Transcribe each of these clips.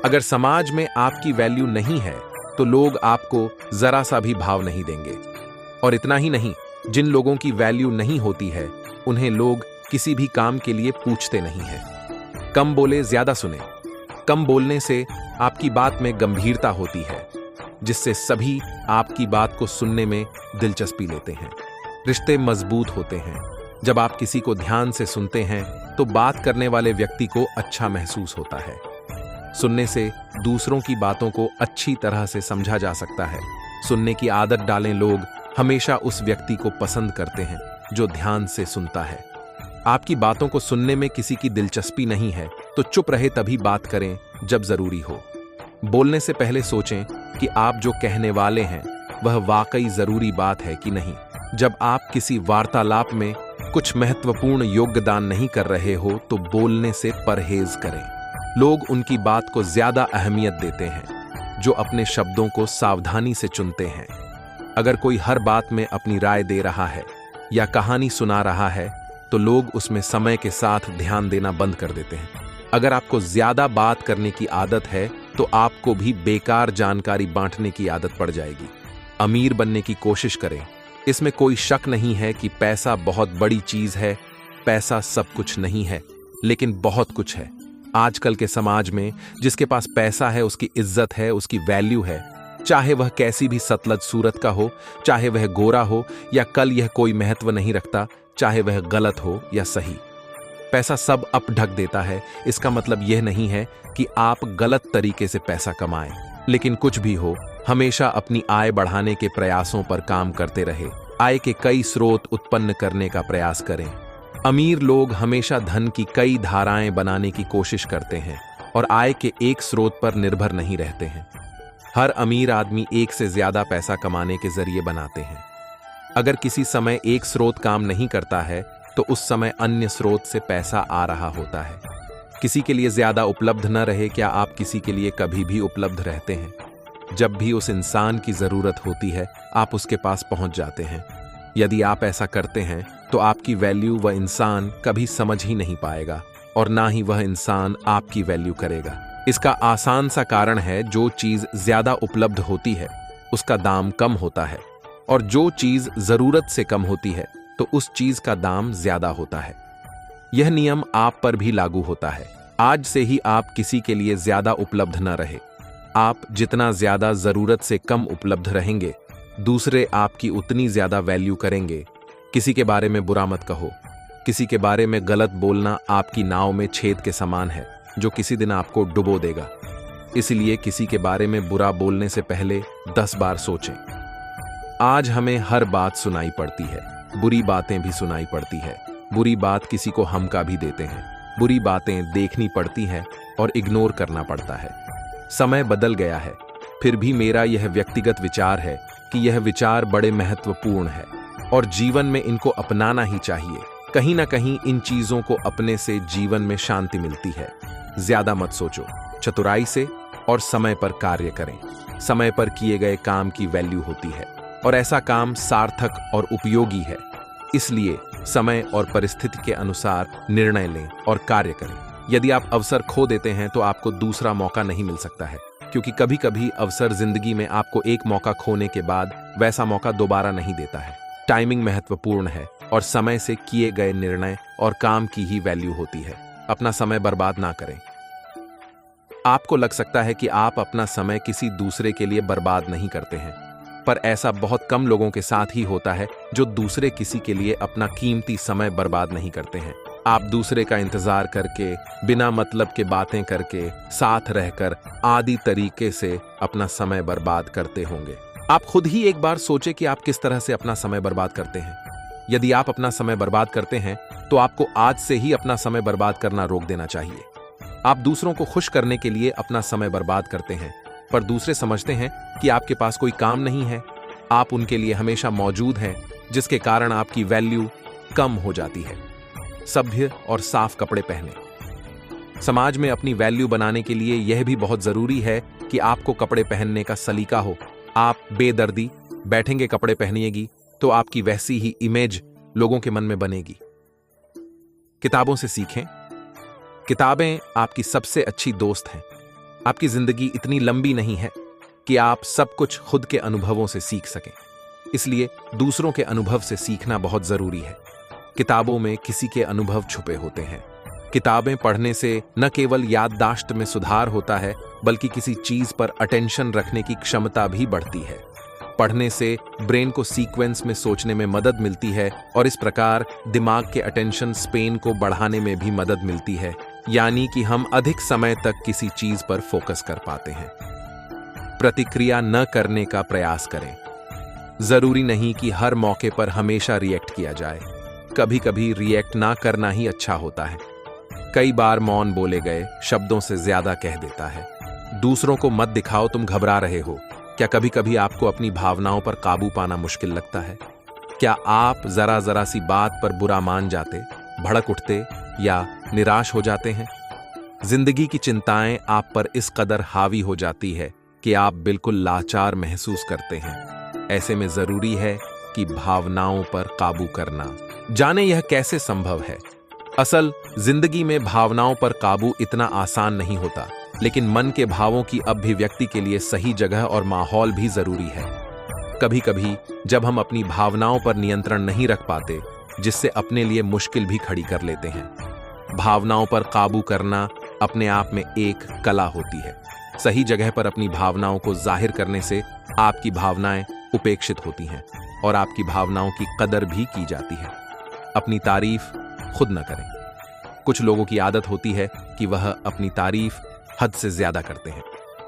अगर समाज में आपकी वैल्यू नहीं है तो लोग आपको जरा सा भी भाव नहीं देंगे। और इतना ही नहीं, जिन लोगों की वैल्यू नहीं होती है उन्हें लोग किसी भी काम के लिए पूछते नहीं है। कम बोले, ज्यादा सुने। कम बोलने से आपकी बात में गंभीरता होती है, जिससे सभी आपकी बात को सुनने में दिलचस्पी लेते हैं। रिश्ते मजबूत होते हैं। जब आप किसी को ध्यान से सुनते हैं तो बात करने वाले व्यक्ति को अच्छा महसूस होता है। सुनने से दूसरों की बातों को अच्छी तरह से समझा जा सकता है। सुनने की आदत डालें लोग हमेशा उस व्यक्ति को पसंद करते हैं जो ध्यान से सुनता है। आपकी बातों को सुनने में किसी की दिलचस्पी नहीं है तो चुप रहे, तभी बात करें जब जरूरी हो। बोलने से पहले सोचें कि आप जो कहने वाले हैं वह वाकई जरूरी बात है कि नहीं। जब आप किसी वार्तालाप में कुछ महत्वपूर्ण योगदान नहीं कर रहे हो तो बोलने से परहेज करें। लोग उनकी बात को ज्यादा अहमियत देते हैं जो अपने शब्दों को सावधानी से चुनते हैं। अगर कोई हर बात में अपनी राय दे रहा है या कहानी सुना रहा है तो लोग उसमें समय के साथ ध्यान देना बंद कर देते हैं। अगर आपको ज्यादा बात करने की आदत है तो आपको भी बेकार जानकारी बांटने की आदत पड़ जाएगी। अमीर बनने की कोशिश करें। इसमें कोई शक नहीं है कि पैसा बहुत बड़ी चीज है। पैसा सब कुछ नहीं है, लेकिन बहुत कुछ है। आजकल के समाज में जिसके पास पैसा है उसकी इज्जत है, उसकी वैल्यू है। चाहे वह कैसी भी सतलज सूरत का हो, चाहे वह गोरा हो या कल यह कोई महत्व नहीं रखता, चाहे वह गलत हो या सही। पैसा सब अप ढक देता है। इसका मतलब यह नहीं है कि आप गलत तरीके से पैसा कमाएं, लेकिन कुछ भी हो, हमेशा अपनी आय बढ़ाने के प्रयासों पर काम करते रहे। आय के कई स्रोत उत्पन्न करने का प्रयास करें। अमीर लोग हमेशा धन की कई धाराएं बनाने की कोशिश करते हैं और आय के एक स्रोत पर निर्भर नहीं रहते हैं। हर अमीर आदमी एक से ज्यादा पैसा कमाने के जरिए बनाते हैं। अगर किसी समय एक स्रोत काम नहीं करता है तो उस समय अन्य स्रोत से पैसा आ रहा होता है। किसी के लिए ज्यादा उपलब्ध न रहे, क्या आप किसी के लिए कभी भी उपलब्ध रहते हैं? जब भी उस इंसान की जरूरत होती है आप उसके पास पहुंच जाते हैं। यदि आप ऐसा करते हैं तो आपकी वैल्यू वह इंसान कभी समझ ही नहीं पाएगा और ना ही वह इंसान आपकी वैल्यू करेगा। इसका आसान सा कारण है, जो चीज ज्यादा उपलब्ध होती है उसका दाम कम होता है और जो चीज जरूरत से कम होती है तो उस चीज का दाम ज्यादा होता है। यह नियम आप पर भी लागू होता है। आज से ही आप किसी के लिए ज्यादा उपलब्ध न रहे। आप जितना ज्यादा जरूरत से कम उपलब्ध रहेंगे, दूसरे आपकी उतनी ज्यादा वैल्यू करेंगे। किसी के बारे में बुरा मत कहो। किसी के बारे में गलत बोलना आपकी नाव में छेद के समान है जो किसी दिन आपको डुबो देगा। इसलिए किसी के बारे में बुरा बोलने से पहले 10 बार सोचें। आज हमें हर बात सुनाई पड़ती है, बुरी बातें भी सुनाई पड़ती है। बुरी बात किसी को हमका भी देते हैं। बुरी बातें देखनी पड़ती हैं और इग्नोर करना पड़ता है। समय बदल गया है, फिर भी मेरा यह व्यक्तिगत विचार है कि यह विचार बड़े महत्वपूर्ण है और जीवन में इनको अपनाना ही चाहिए। कहीं ना कहीं इन चीजों को अपने से जीवन में शांति मिलती है। ज्यादा मत सोचो, चतुराई से और समय पर कार्य करें। समय पर किए गए काम की वैल्यू होती है और ऐसा काम सार्थक और उपयोगी है। इसलिए समय और परिस्थिति के अनुसार निर्णय लें और कार्य करें। यदि आप अवसर खो देते हैं तो आपको दूसरा मौका नहीं मिल सकता है, क्योंकि कभी कभी अवसर जिंदगी में आपको एक मौका खोने के बाद वैसा मौका दोबारा नहीं देता है। टाइमिंग महत्वपूर्ण है और समय से किए गए निर्णय और काम की ही वैल्यू होती है। अपना समय बर्बाद ना करें। आपको लग सकता है कि आप अपना समय किसी दूसरे के लिए बर्बाद नहीं करते हैं, पर ऐसा बहुत कम लोगों के साथ ही होता है जो दूसरे किसी के लिए अपना कीमती समय बर्बाद नहीं करते हैं। आप दूसरे का इंतजार करके, बिना मतलब के बातें करके, साथ रहकर आदि तरीके से अपना समय बर्बाद करते होंगे। आप खुद ही एक बार सोचें कि आप किस तरह से अपना समय बर्बाद करते हैं। यदि आप अपना समय बर्बाद करते हैं तो आपको आज से ही अपना समय बर्बाद करना रोक देना चाहिए। आप दूसरों को खुश करने के लिए अपना समय बर्बाद करते हैं, पर दूसरे समझते हैं कि आपके पास कोई काम नहीं है। आप उनके लिए हमेशा मौजूद हैं, जिसके कारण आपकी वैल्यू कम हो जाती है। सभ्य और साफ कपड़े पहने। समाज में अपनी वैल्यू बनाने के लिए यह भी बहुत जरूरी है कि आपको कपड़े पहनने का सलीका हो। आप बेदर्दी बैठेंगे, कपड़े पहनिएगी तो आपकी वैसी ही इमेज लोगों के मन में बनेगी। किताबों से सीखें। किताबें आपकी सबसे अच्छी दोस्त हैं। आपकी जिंदगी इतनी लंबी नहीं है कि आप सब कुछ खुद के अनुभवों से सीख सकें। इसलिए दूसरों के अनुभव से सीखना बहुत जरूरी है। किताबों में किसी के अनुभव छुपे होते हैं। किताबें पढ़ने से न केवल याददाश्त में सुधार होता है, बल्कि किसी चीज पर अटेंशन रखने की क्षमता भी बढ़ती है। पढ़ने से ब्रेन को सीक्वेंस में सोचने में मदद मिलती है और इस प्रकार दिमाग के अटेंशन स्पेन को बढ़ाने में भी मदद मिलती है, यानी कि हम अधिक समय तक किसी चीज पर फोकस कर पाते हैं। प्रतिक्रिया न करने का प्रयास करें। जरूरी नहीं कि हर मौके पर हमेशा रिएक्ट किया जाए। कभी कभी रिएक्ट ना करना ही अच्छा होता है। कई बार मौन बोले गए शब्दों से ज्यादा कह देता है। दूसरों को मत दिखाओ तुम घबरा रहे हो। क्या कभी कभी आपको अपनी भावनाओं पर काबू पाना मुश्किल लगता है? क्या आप जरा जरा सी बात पर बुरा मान जाते, भड़क उठते या निराश हो जाते हैं? जिंदगी की चिंताएं आप पर इस कदर हावी हो जाती है कि आप बिल्कुल लाचार महसूस करते हैं। ऐसे में जरूरी है कि भावनाओं पर काबू करना। जाने यह कैसे संभव है। असल जिंदगी में भावनाओं पर काबू इतना आसान नहीं होता, लेकिन मन के भावों की अभिव्यक्ति के लिए सही जगह और माहौल भी जरूरी है। कभी कभी जब हम अपनी भावनाओं पर नियंत्रण नहीं रख पाते, जिससे अपने लिए मुश्किल भी खड़ी कर लेते हैं। भावनाओं पर काबू करना अपने आप में एक कला होती है। सही जगह पर अपनी भावनाओं को जाहिर करने से आपकी भावनाएं उपेक्षित होती हैं और आपकी भावनाओं की कदर भी की जाती है। अपनी तारीफ खुद न करें। कुछ लोगों की आदत होती है कि वह अपनी तारीफ हद से ज्यादा करते हैं।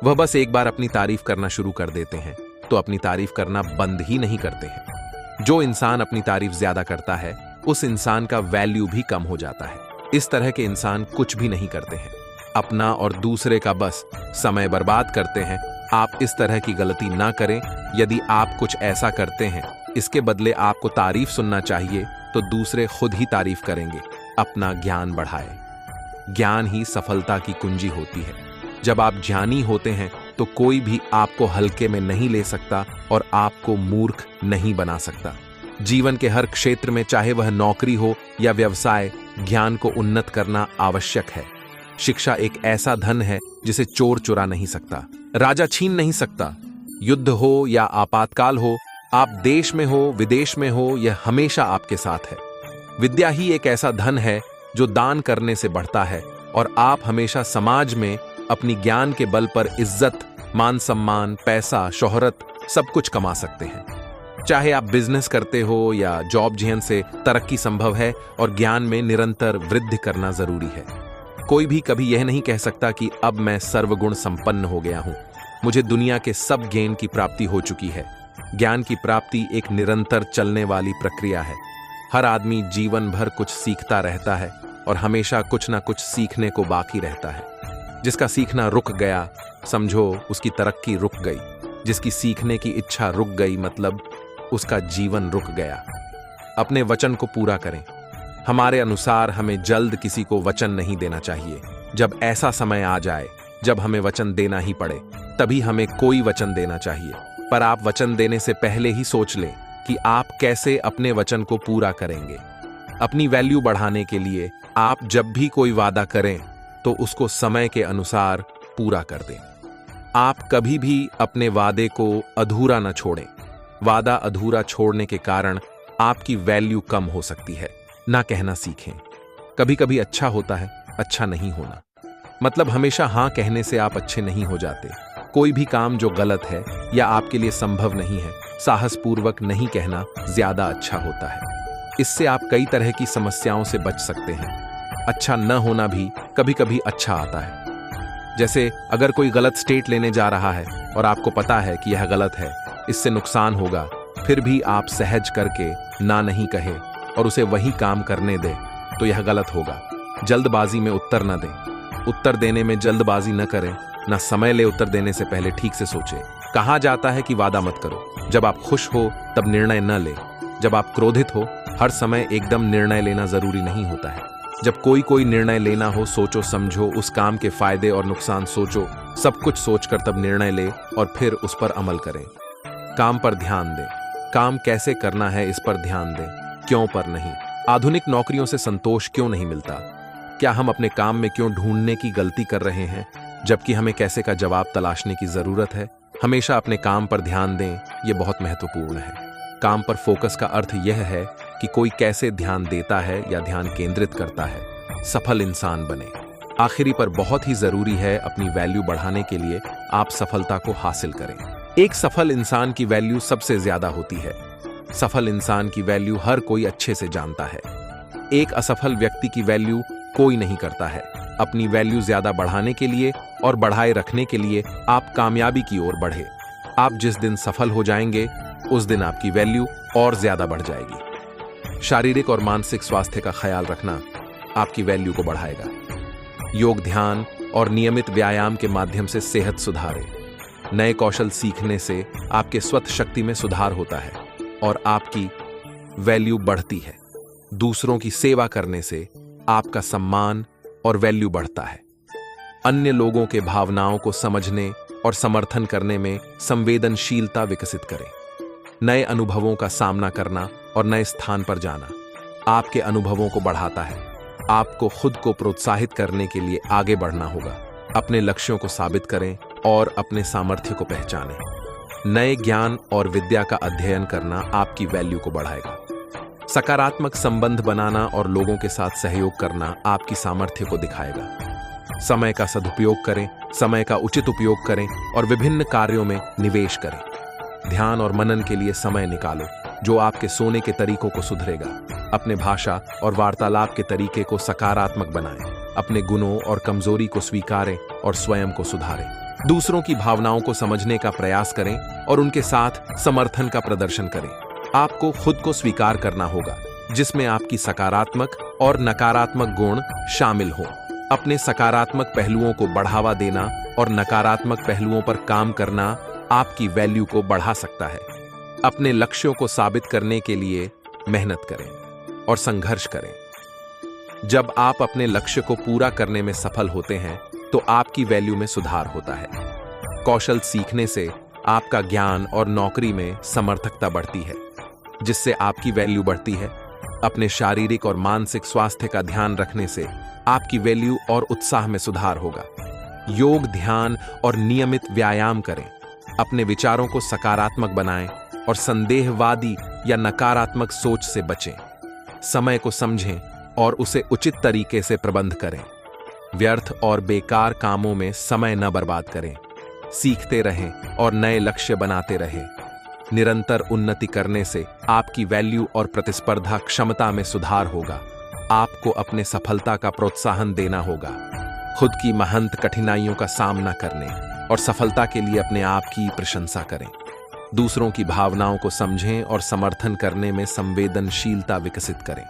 वह बस एक बार अपनी तारीफ करना शुरू कर देते हैं तो अपनी तारीफ करना बंद ही नहीं करते हैं। जो इंसान अपनी तारीफ ज्यादा करता है, उस इंसान का वैल्यू भी कम हो जाता है। इस तरह के इंसान कुछ भी नहीं करते हैं, अपना और दूसरे का बस समय बर्बाद करते हैं। आप इस तरह की गलती ना करें। यदि आप कुछ ऐसा करते हैं, इसके बदले आपको तारीफ सुनना चाहिए, तो दूसरे खुद ही तारीफ करेंगे। अपना ज्ञान बढ़ाएं। ज्ञान ही सफलता की कुंजी होती है। जब आप ज्ञानी होते हैं तो कोई भी आपको हल्के में नहीं ले सकता और आपको मूर्ख नहीं बना सकता। जीवन के हर क्षेत्र में, चाहे वह नौकरी हो या व्यवसाय, ज्ञान को उन्नत करना आवश्यक है। शिक्षा एक ऐसा धन है जिसे चोर चुरा नहीं सकता, राजा छीन नहीं सकता। युद्ध हो या आपातकाल हो, आप देश में हो विदेश में हो, यह हमेशा आपके साथ है। विद्या ही एक ऐसा धन है जो दान करने से बढ़ता है और आप हमेशा समाज में अपनी ज्ञान के बल पर इज्जत, मान सम्मान, पैसा, शोहरत सब कुछ कमा सकते हैं। चाहे आप बिजनेस करते हो या जॉब, जिहन से तरक्की संभव है और ज्ञान में निरंतर वृद्धि करना जरूरी है। कोई भी कभी यह नहीं कह सकता कि अब मैं सर्वगुण संपन्न हो गया हूं, मुझे दुनिया के सब ज्ञान की प्राप्ति हो चुकी है। ज्ञान की प्राप्ति एक निरंतर चलने वाली प्रक्रिया है। हर आदमी जीवन भर कुछ सीखता रहता है और हमेशा कुछ ना कुछ सीखने को बाकी रहता है। जिसका सीखना रुक गया, समझो उसकी तरक्की रुक गई। जिसकी सीखने की इच्छा रुक गई, मतलब उसका जीवन रुक गया। अपने वचन को पूरा करें। हमारे अनुसार हमें जल्द किसी को वचन नहीं देना चाहिए। जब ऐसा समय आ जाए जब हमें वचन देना ही पड़े, तभी हमें कोई वचन देना चाहिए। पर आप वचन देने से पहले ही सोच लें कि आप कैसे अपने वचन को पूरा करेंगे। अपनी वैल्यू बढ़ाने के लिए आप जब भी कोई वादा करें तो उसको समय के अनुसार पूरा कर दें। आप कभी भी अपने वादे को अधूरा न छोड़ें। वादा अधूरा छोड़ने के कारण आपकी वैल्यू कम हो सकती है। ना कहना सीखें। कभी कभी अच्छा होता है अच्छा नहीं होना, मतलब हमेशा हाँ कहने से आप अच्छे नहीं हो जाते। कोई भी काम जो गलत है या आपके लिए संभव नहीं है, साहसपूर्वक नहीं कहना ज्यादा अच्छा होता है। इससे आप कई तरह की समस्याओं से बच सकते हैं। अच्छा न होना भी कभी कभी अच्छा आता है। जैसे अगर कोई गलत स्टेट लेने जा रहा है और आपको पता है कि यह गलत है, इससे नुकसान होगा, फिर भी आप सहज करके ना नहीं कहे और उसे वही काम करने दें, तो यह गलत होगा। जल्दबाजी में उत्तर न दें। उत्तर देने में जल्दबाजी न करें। ना समय ले उत्तर देने से पहले ठीक से सोचें। कहा जाता है कि वादा मत करो। जब आप खुश हो तब निर्णय न ले। जब आप क्रोधित हो, हर समय एकदम निर्णय लेना जरूरी नहीं होता है। जब कोई निर्णय लेना हो, सोचो समझो, उस काम के फायदे और नुकसान सोचो, सब कुछ सोचकर तब निर्णय ले और फिर उस पर अमल करें। काम पर ध्यान दें। काम कैसे करना है इस पर ध्यान दें, क्यों पर नहीं। आधुनिक नौकरियों से संतोष क्यों नहीं मिलता? क्या हम अपने काम में क्यों ढूंढने की गलती कर रहे हैं? जबकि हमें कैसे का जवाब तलाशने की जरूरत है। हमेशा अपने काम पर ध्यान दें, यह बहुत महत्वपूर्ण है। काम पर फोकस का अर्थ यह है कि कोई कैसे ध्यान देता है या ध्यान केंद्रित करता है। सफल इंसान बने। आखिरी पर बहुत ही जरूरी है, अपनी वैल्यू बढ़ाने के लिए आप सफलता को हासिल करें। एक सफल इंसान की वैल्यू सबसे ज्यादा होती है। सफल इंसान की वैल्यू हर कोई अच्छे से जानता है। एक असफल व्यक्ति की वैल्यू कोई नहीं करता है। अपनी वैल्यू ज्यादा बढ़ाने के लिए और बढ़ाए रखने के लिए आप कामयाबी की ओर बढ़े। आप जिस दिन सफल हो जाएंगे उस दिन आपकी वैल्यू और ज्यादा बढ़ जाएगी। शारीरिक और मानसिक स्वास्थ्य का ख्याल रखना आपकी वैल्यू को बढ़ाएगा। योग, ध्यान और नियमित व्यायाम के माध्यम से सेहत सुधारें। नए कौशल सीखने से आपके स्वतः शक्ति में सुधार होता है और आपकी वैल्यू बढ़ती है। दूसरों की सेवा करने से आपका सम्मान और वैल्यू बढ़ता है। अन्य लोगों के भावनाओं को समझने और समर्थन करने में संवेदनशीलता विकसित करें। नए अनुभवों का सामना करना और नए स्थान पर जाना आपके अनुभवों को बढ़ाता है। आपको खुद को प्रोत्साहित करने के लिए आगे बढ़ना होगा। अपने लक्ष्यों को साबित करें और अपने सामर्थ्य को पहचानें। नए ज्ञान और विद्या का अध्ययन करना आपकी वैल्यू को बढ़ाएगा। सकारात्मक संबंध बनाना और लोगों के साथ सहयोग करना आपकी सामर्थ्य को दिखाएगा। समय का सदुपयोग करें, समय का उचित उपयोग करें और विभिन्न कार्यों में निवेश करें। ध्यान और मनन के लिए समय निकालो, जो आपके सोने के तरीकों को सुधरेगा। अपने भाषा और वार्तालाप के तरीके को सकारात्मक बनाएं। अपने गुणों और कमजोरी को स्वीकारें और स्वयं को सुधारें। दूसरों की भावनाओं को समझने का प्रयास करें और उनके साथ समर्थन का प्रदर्शन करें। आपको खुद को स्वीकार करना होगा, जिसमें आपकी सकारात्मक और नकारात्मक गुण शामिल हों। अपने सकारात्मक पहलुओं को बढ़ावा देना और नकारात्मक पहलुओं पर काम करना आपकी वैल्यू को बढ़ा सकता है। अपने लक्ष्यों को साबित करने के लिए मेहनत करें और संघर्ष करें। जब आप अपने लक्ष्य को पूरा करने में सफल होते हैं तो आपकी वैल्यू में सुधार होता है। कौशल सीखने से आपका ज्ञान और नौकरी में समर्थकता बढ़ती है, जिससे आपकी वैल्यू बढ़ती है। अपने शारीरिक और मानसिक स्वास्थ्य का ध्यान रखने से आपकी वैल्यू और उत्साह में सुधार होगा। योग, ध्यान और नियमित व्यायाम करें। अपने विचारों को सकारात्मक बनाएं और संदेहवादी या नकारात्मक सोच से बचें। समय को समझें और उसे उचित तरीके से प्रबंध करें। व्यर्थ और बेकार कामों में समय न बर्बाद करें। सीखते रहें और नए लक्ष्य बनाते रहें। निरंतर उन्नति करने से आपकी वैल्यू और प्रतिस्पर्धा क्षमता में सुधार होगा। आपको अपने सफलता का प्रोत्साहन देना होगा। खुद की महंत कठिनाइयों का सामना करने और सफलता के लिए अपने आप की प्रशंसा करें। दूसरों की भावनाओं को समझें और समर्थन करने में संवेदनशीलता विकसित करें।